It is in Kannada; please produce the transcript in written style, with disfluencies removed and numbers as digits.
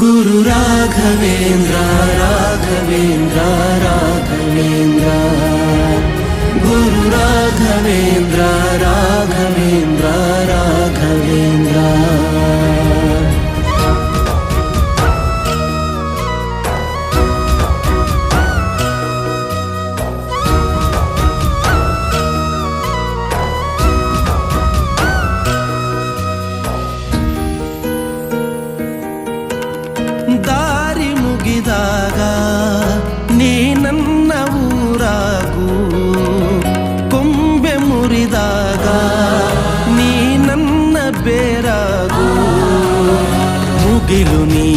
ಗುರು ರಾಘವೇಂದ್ರ ರಾಘವೇಂದ್ರ ರಾಘವೇಂದ್ರ ಗುರು ರಾಘವೇಂದ್ರ ರಾಘವೇಂದ್ರ ರಾಘವೇಂದ್ರ ದಾರಿ ಮುಗಿದಾಗ ನೀ ನನ್ನ ಊರಾಗು, ಕೊಂಬೆ ಮುರಿದಾಗ ನೀ ನನ್ನ ಬೇರಾಗು, ಮುಗಿಲು ನೀ